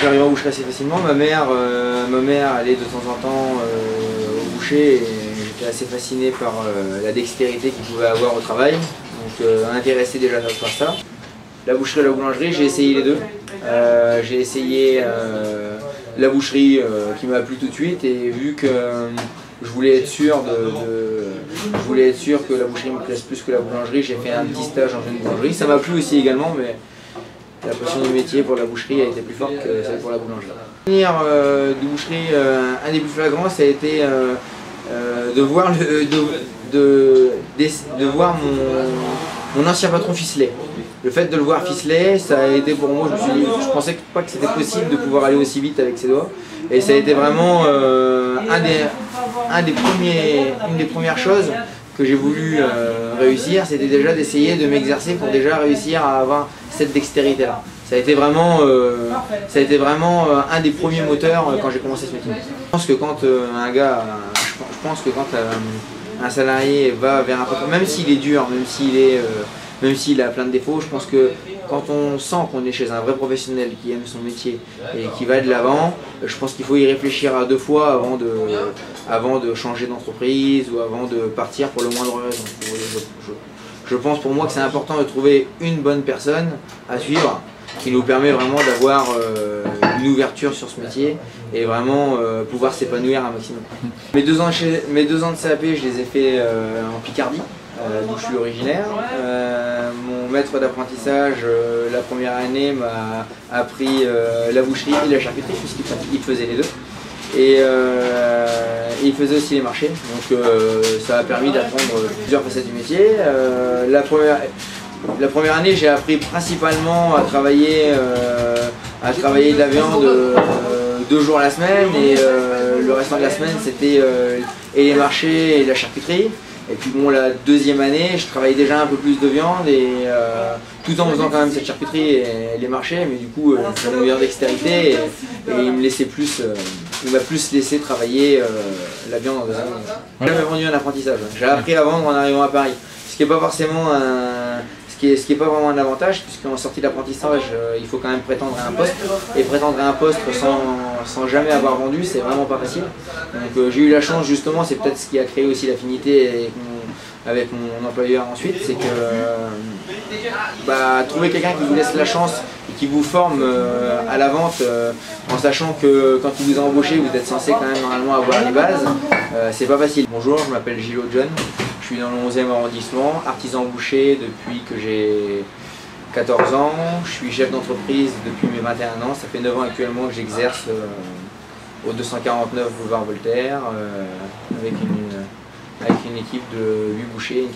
J'arrive en boucherie assez facilement. Ma mère allait de temps en temps au boucher et j'étais assez fasciné par la dextérité qu'il pouvait avoir au travail. Donc intéressé déjà par ça. La boucherie et la boulangerie, j'ai essayé les deux. J'ai essayé la boucherie qui m'a plu tout de suite et vu que je voulais être sûr que la boucherie me plaise plus que la boulangerie, j'ai fait un petit stage dans une boulangerie. Ça m'a plu aussi également, mais la passion du métier pour la boucherie a été plus forte que celle pour la boulangerie. Le souvenir de boucherie, un des plus flagrants, ça a été de voir mon ancien patron ficeler. Le fait de le voir ficeler, ça a été pour moi, je pensais pas que c'était possible de pouvoir aller aussi vite avec ses doigts. Et ça a été vraiment une des premières choses que j'ai voulu réussir, c'était déjà d'essayer de m'exercer pour déjà réussir à avoir cette dextérité-là. Ça a été vraiment un des premiers moteurs quand j'ai commencé ce métier. Je pense que quand un salarié va vers un patron, même s'il est dur, même s'il a plein de défauts, je pense que quand on sent qu'on est chez un vrai professionnel qui aime son métier et qui va de l'avant, je pense qu'il faut y réfléchir à deux fois avant de changer d'entreprise ou avant de partir pour le moindre raison. Je pense pour moi que c'est important de trouver une bonne personne à suivre qui nous permet vraiment d'avoir une ouverture sur ce métier et vraiment pouvoir s'épanouir un maximum. Mes deux ans de CAP, je les ai fait en Picardie, d'où je suis originaire. Mon maître d'apprentissage, la première année, m'a appris la boucherie et la charcuterie, puisqu'il faisait les deux. Et il faisait aussi les marchés, donc ça a permis d'apprendre plusieurs facettes du métier. La première année, j'ai appris principalement à travailler de la viande 2 jours la semaine et le restant de la semaine c'était et les marchés et la charcuterie. Et puis bon, la deuxième année, je travaillais déjà un peu plus de viande et tout en faisant quand même cette charcuterie et les marchés, mais du coup j'avais une meilleure dextérité et il m'a plus laissé travailler la viande en deuxième année. J'ai jamais vendu un apprentissage, j'ai appris à vendre en arrivant à Paris, ce qui n'est pas forcément vraiment un avantage, puisqu'en sortie d'apprentissage, il faut quand même prétendre à un poste, et prétendre à un poste sans jamais avoir vendu, c'est vraiment pas facile. Donc j'ai eu la chance justement, c'est peut-être ce qui a créé aussi l'affinité avec mon employeur ensuite, c'est que trouver quelqu'un qui vous laisse la chance et qui vous forme à la vente en sachant que quand il vous a embauché, vous êtes censé quand même normalement avoir les bases, c'est pas facile. Bonjour, je m'appelle Gilot John. Je suis dans le 11e arrondissement, artisan boucher depuis que j'ai 14 ans. Je suis chef d'entreprise depuis mes 21 ans. Ça fait 9 ans actuellement que j'exerce au 249 boulevard Voltaire avec une équipe de 8 bouchers.